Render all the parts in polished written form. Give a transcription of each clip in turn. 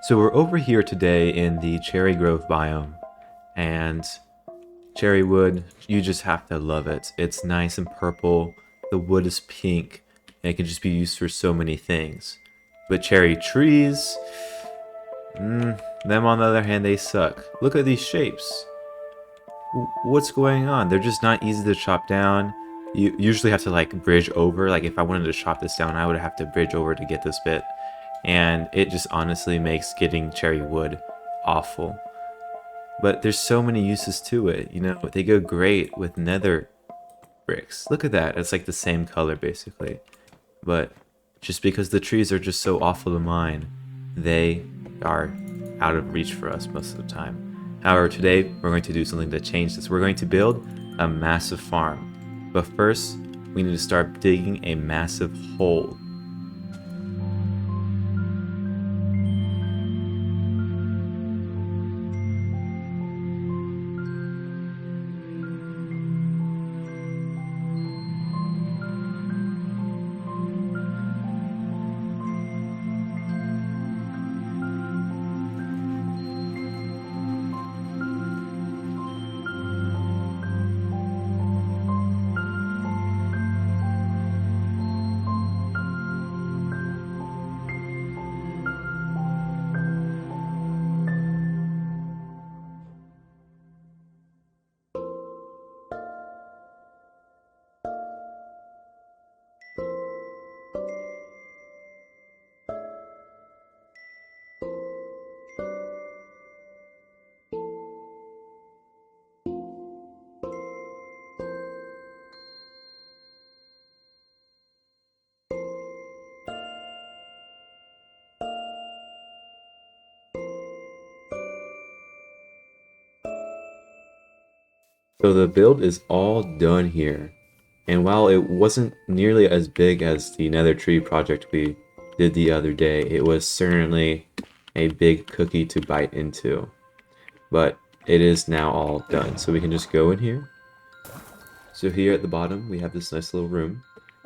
So we're over here today in the cherry grove biome, and cherry wood, you just have to love it. It's nice and purple, the wood is pink, and it can just be used for so many things. But cherry trees, them on the other hand, they suck. Look at these shapes. What's going on? They're just not easy to chop down. You usually have to like bridge over. Like if I wanted to chop this down, I would have to bridge over to get this bit. And it just honestly makes getting cherry wood awful. But there's so many uses to it. You know, they go great with nether bricks. Look at that. It's like the same color basically. But just because the trees are just so awful to mine, they are out of reach for us most of the time. However, today we're going to do something to change this. We're going to build a massive farm. But first, we need to start digging a massive hole. So the build is all done here. And while it wasn't nearly as big as the Nether Tree project we did the other day, it was certainly a big cookie to bite into. But it is now all done. So we can just go in here. So here at the bottom, we have this nice little room.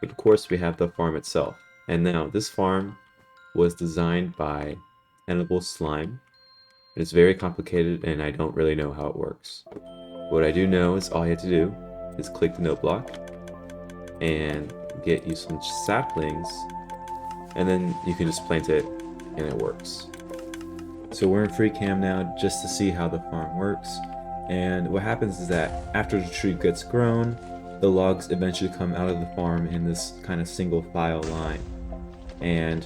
But of course, we have the farm itself. And now, this farm was designed by Tenable Slime. It's very complicated, and I don't really know how it works. What I do know is all you have to do is click the note block and get you some saplings, and then you can just plant it and it works. So we're in free cam now just to see how the farm works, and what happens is that after the tree gets grown, the logs eventually come out of the farm in this kind of single file line. And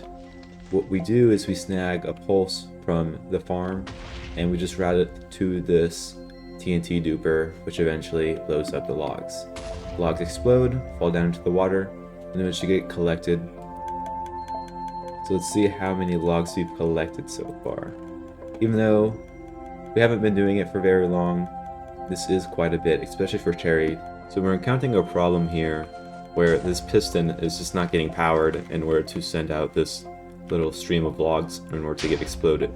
what we do is we snag a pulse from the farm and we just route it to this TNT duper, which eventually blows up the logs. The logs explode, fall down into the water, and eventually get collected. So let's see how many logs we've collected so far. Even though we haven't been doing it for very long, this is quite a bit, especially for cherry. So we're encountering a problem here where this piston is just not getting powered in order to send out this little stream of logs in order to get exploded.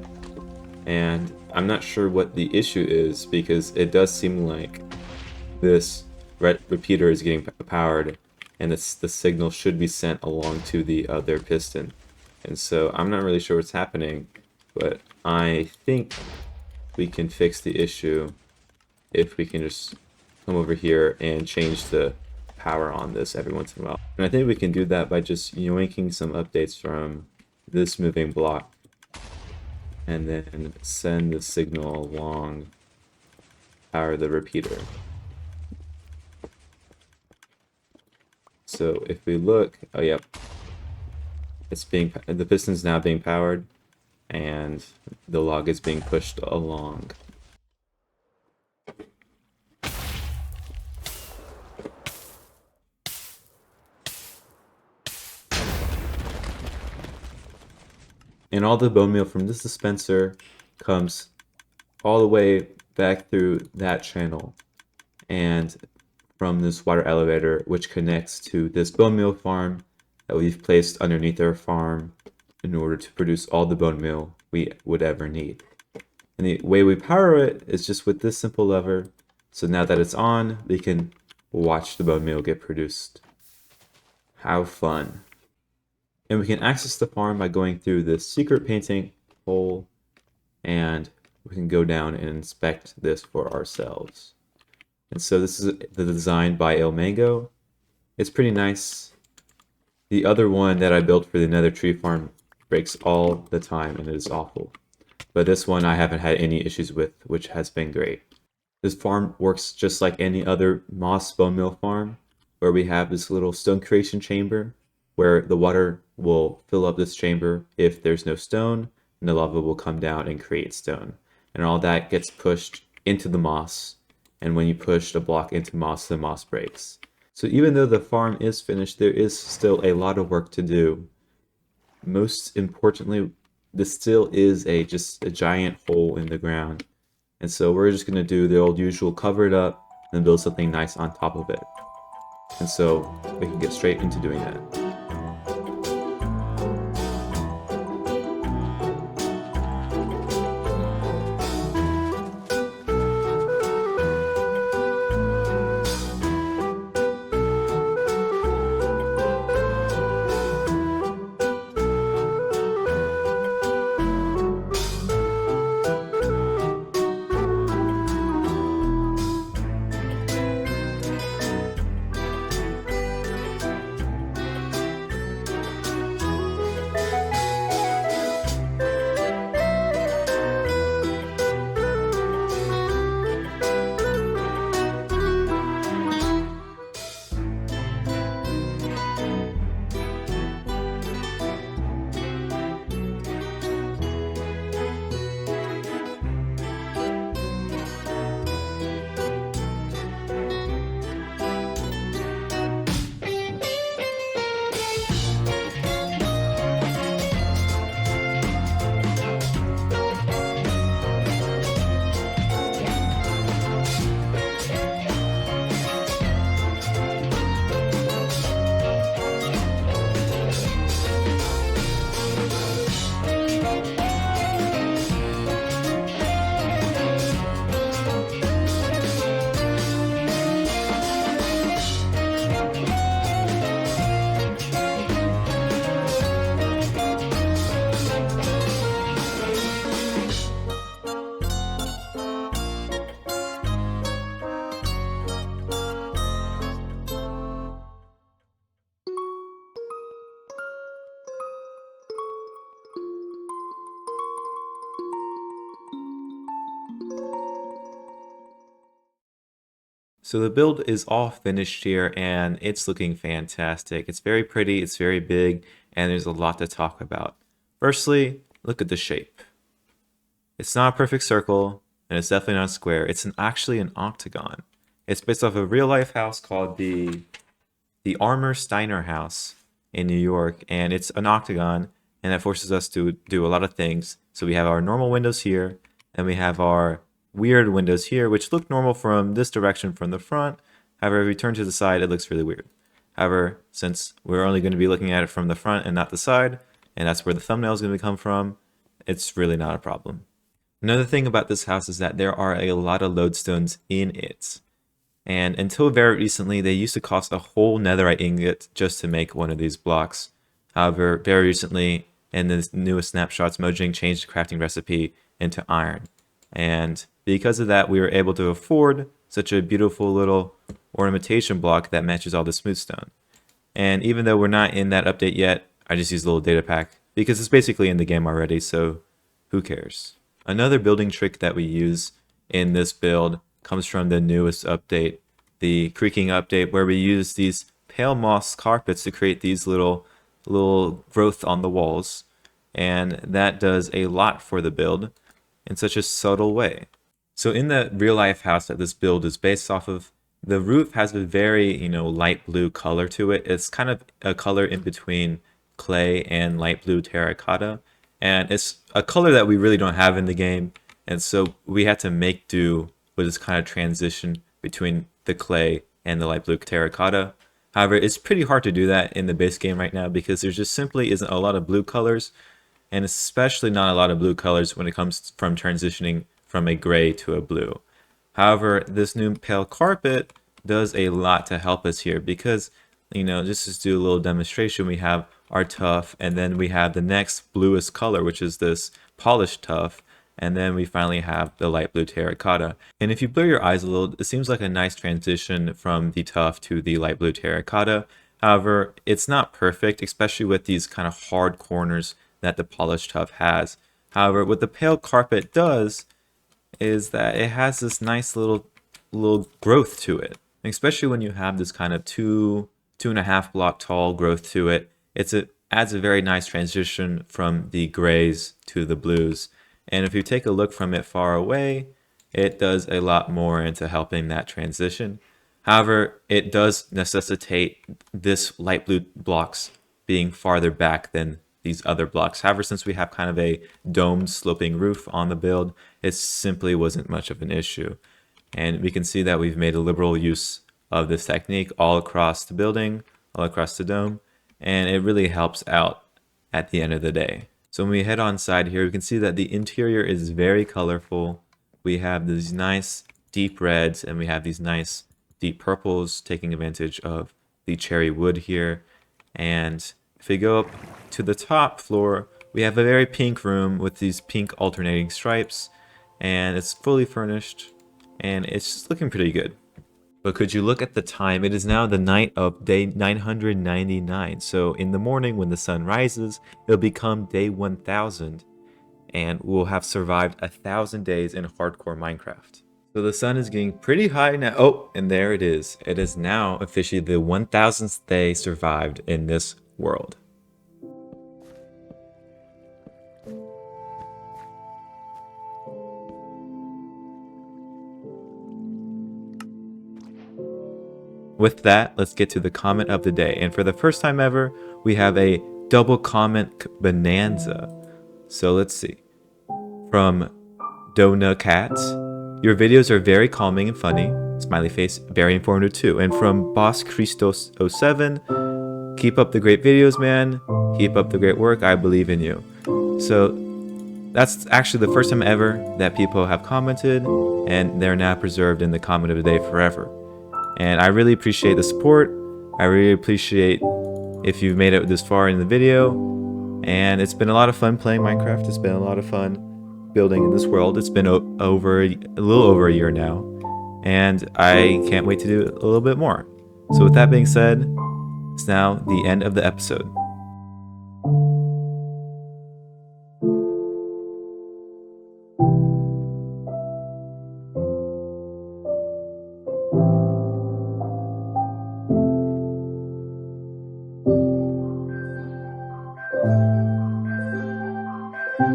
And I'm not sure what the issue is, because it does seem like this repeater is getting powered and the signal should be sent along to the other piston. And so I'm not really sure what's happening, but I think we can fix the issue if we can just come over here and change the power on this every once in a while. And I think we can do that by just yoinking some updates from this moving block and then send the signal along, power the repeater. So if we look, oh yep, the piston's now being powered and the log is being pushed along. And all the bone meal from this dispenser comes all the way back through that channel and from this water elevator, which connects to this bone meal farm that we've placed underneath our farm in order to produce all the bone meal we would ever need. And the way we power it is just with this simple lever. So now that it's on, we can watch the bone meal get produced. How fun. And we can access the farm by going through this secret painting hole and we can go down and inspect this for ourselves. And so this is the design by El Mango. It's pretty nice. The other one that I built for the Nether Tree Farm breaks all the time and it is awful. But this one I haven't had any issues with, which has been great. This farm works just like any other moss bone meal farm, where we have this little stone creation chamber where the water will fill up this chamber if there's no stone, and the lava will come down and create stone. And all that gets pushed into the moss, and when you push the block into moss, the moss breaks. So even though the farm is finished, there is still a lot of work to do. Most importantly, this still is just a giant hole in the ground. And so we're just going to do the old usual, cover it up and build something nice on top of it. And so we can get straight into doing that. So the build is all finished here and it's looking fantastic. It's very pretty, it's very big, and there's a lot to talk about. Firstly, look at the shape. It's not a perfect circle, and it's definitely not a square. It's actually an octagon. It's based off a real-life house called the Armour Steiner House in New York, and it's an octagon, and that forces us to do a lot of things. So we have our normal windows here, and we have our weird windows here, which look normal from this direction from the front. However, if we turn to the side, it looks really weird. However, since we're only going to be looking at it from the front and not the side, and that's where the thumbnail is going to come from, it's really not a problem. Another thing about this house is that there are a lot of lodestones in it. And until very recently, they used to cost a whole netherite ingot just to make one of these blocks. However, very recently, in the newest snapshots, Mojang changed the crafting recipe into iron. And because of that, we were able to afford such a beautiful little ornamentation block that matches all the smooth stone. And even though we're not in that update yet, I just used a little data pack because it's basically in the game already, so who cares? Another building trick that we use in this build comes from the newest update, the creaking update, where we use these pale moss carpets to create these little growth on the walls. And that does a lot for the build in such a subtle way. So in the real life house that this build is based off of, the roof has a very, light blue color to it. It's kind of a color in between clay and light blue terracotta. And it's a color that we really don't have in the game. And so we had to make do with this kind of transition between the clay and the light blue terracotta. However, it's pretty hard to do that in the base game right now because there just simply isn't a lot of blue colors, and especially not a lot of blue colors when it comes from transitioning from a gray to a blue. However, this new pale carpet does a lot to help us here because, just to do a little demonstration, we have our tuff, and then we have the next bluest color, which is this polished tuff. And then we finally have the light blue terracotta. And if you blur your eyes a little, it seems like a nice transition from the tuff to the light blue terracotta. However, it's not perfect, especially with these kind of hard corners that the polished tuff has. However, what the pale carpet does is that it has this nice little growth to it, especially when you have this kind of 2.5 block tall growth to it. It adds a very nice transition from the grays to the blues. And if you take a look from it far away, it does a lot more into helping that transition. However, it does necessitate this light blue blocks being farther back than these other blocks. However, since we have kind of a domed sloping roof on the build, it simply wasn't much of an issue. And we can see that we've made a liberal use of this technique all across the building, all across the dome, and it really helps out at the end of the day. So when we head on side here, we can see that the interior is very colorful. We have these nice deep reds and we have these nice deep purples taking advantage of the cherry wood here. And if we go up to the top floor, we have a very pink room with these pink alternating stripes, and it's fully furnished and it's just looking pretty good. But could you look at the time? It is now the night of day 999. So in the morning when the sun rises, it'll become day 1000 and we'll have survived 1,000 days in hardcore Minecraft. So the sun is getting pretty high now. Oh, and there it is. It is now officially the 1000th day survived in this world. With that, let's get to the comment of the day. And for the first time ever, we have a double comment bonanza. So let's see. From Dona Cat, your videos are very calming and funny. Smiley face, very informative too. And from Boss Christos 07, keep up the great videos, man. Keep up the great work. I believe in you. So that's actually the first time ever that people have commented, and they're now preserved in the comment of the day forever. And I really appreciate the support. I really appreciate if you've made it this far in the video. And it's been a lot of fun playing Minecraft. It's been a lot of fun building in this world. It's been a little over a year now. And I can't wait to do a little bit more. So with that being said, it's now the end of the episode.